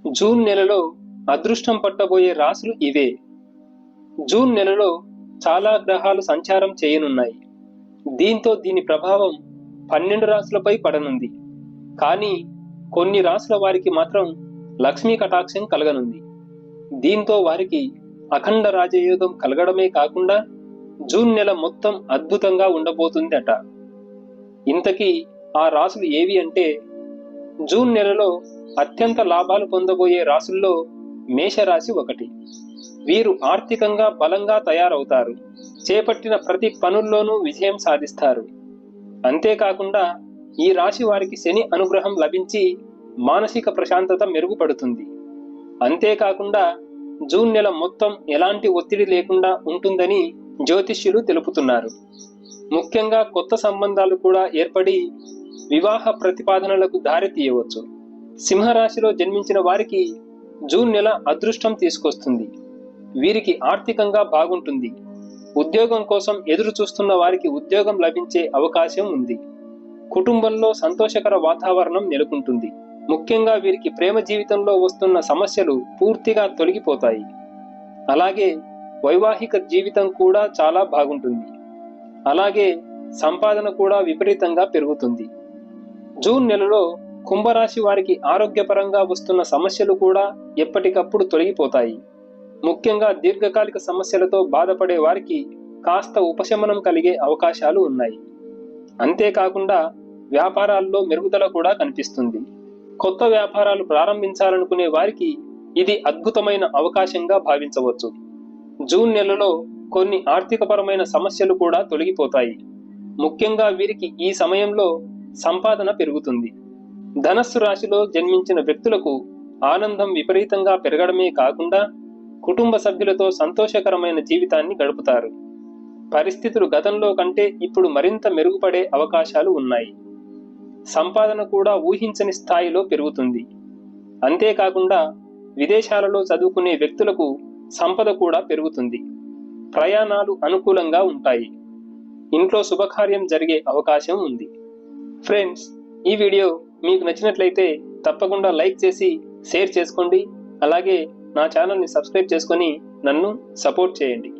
June నెలలో అదృష్టం పట్టబోయే రాశులు ఇవే. జూన్ నెలలో చాలా గ్రహాలు సంచారం చేయనున్నాయి. దీంతో దీని ప్రభావం 12 రాశులపై పడనుంది. కానీ కొన్ని రాశుల వారికి మాత్రం లక్ష్మీ కటాక్షం కలగనుంది. దీంతో వారికి అఖండ రాజయోగం కలగడమే కాకుండా జూన్ నెల మొత్తం అద్భుతంగా ఉండబోతుందట. ఇంతకీ ఆ రాశులు ఏవి అంటే, జూన్ నెలలో అత్యంత లాభాలు పొందబోయే రాశుల్లో మేషరాశి ఒకటి. వీరు ఆర్థికంగా బలంగా తయారవుతారు. చేపట్టిన ప్రతి పనుల్లోనూ విజయం సాధిస్తారు. అంతేకాకుండా ఈ రాశి వారికి శని అనుగ్రహం లభించి మానసిక ప్రశాంతత మెరుగుపడుతుంది. అంతేకాకుండా జూన్ నెల మొత్తం ఎలాంటి ఒత్తిడి లేకుండా ఉంటుందని జ్యోతిష్యులు తెలుపుతున్నారు. ముఖ్యంగా కొత్త సంబంధాలు కూడా ఏర్పడి వివాహ ప్రతిపాదనలకు దారి తీయవచ్చు. సింహరాశిలో జన్మించిన వారికి జూన్ నెల అదృష్టం తీసుకొస్తుంది. వీరికి ఆర్థికంగా బాగుంటుంది. ఉద్యోగం కోసం ఎదురు చూస్తున్న వారికి ఉద్యోగం లభించే అవకాశం ఉంది. కుటుంబంలో సంతోషకర వాతావరణం నెలకొంటుంది. ముఖ్యంగా వీరికి ప్రేమ జీవితంలో వస్తున్న సమస్యలు పూర్తిగా తొలగిపోతాయి. అలాగే వైవాహిక జీవితం కూడా చాలా బాగుంటుంది. అలాగే సంపాదన కూడా విపరీతంగా పెరుగుతుంది. జూన్ నెలలో కుంభరాశి వారికి ఆరోగ్యపరంగా వస్తున్న సమస్యలు కూడా ఎప్పటికప్పుడు తొలగిపోతాయి. ముఖ్యంగా దీర్ఘకాలిక సమస్యలతో బాధపడే వారికి కాస్త ఉపశమనం కలిగే అవకాశాలు ఉన్నాయి. అంతేకాకుండా వ్యాపారాల్లో మెరుగుదల కూడా కనిపిస్తుంది. కొత్త వ్యాపారాలు ప్రారంభించాలనుకునే వారికి ఇది అద్భుతమైన అవకాశంగా భావించవచ్చు. జూన్ నెలలో కొన్ని ఆర్థికపరమైన సమస్యలు కూడా తొలగిపోతాయి. ముఖ్యంగా వీరికి ఈ సమయంలో సంపాదన పెరుగుతుంది. ధనస్సు రాశిలో జన్మించిన వ్యక్తులకు ఆనందం విపరీతంగా పెరగడమే కాకుండా కుటుంబ సభ్యులతో సంతోషకరమైన జీవితాన్ని గడుపుతారు. పరిస్థితులు గతంలో కంటే ఇప్పుడు మరింత మెరుగుపడే అవకాశాలు ఉన్నాయి. సంపాదన కూడా ఊహించని స్థాయిలో పెరుగుతుంది. అంతేకాకుండా విదేశాలలో చదువుకునే వ్యక్తులకు సంపద కూడా పెరుగుతుంది. ప్రయాణాలు అనుకూలంగా ఉంటాయి. ఇంట్లో శుభకార్యం జరిగే అవకాశం ఉంది. ఫ్రెండ్స్, ఈ వీడియో మీకు నచ్చినట్లయితే తప్పకుండా లైక్ చేసి షేర్ చేసుకోండి. అలాగే నా ఛానల్ని సబ్స్క్రైబ్ చేసుకొని నన్ను సపోర్ట్ చేయండి.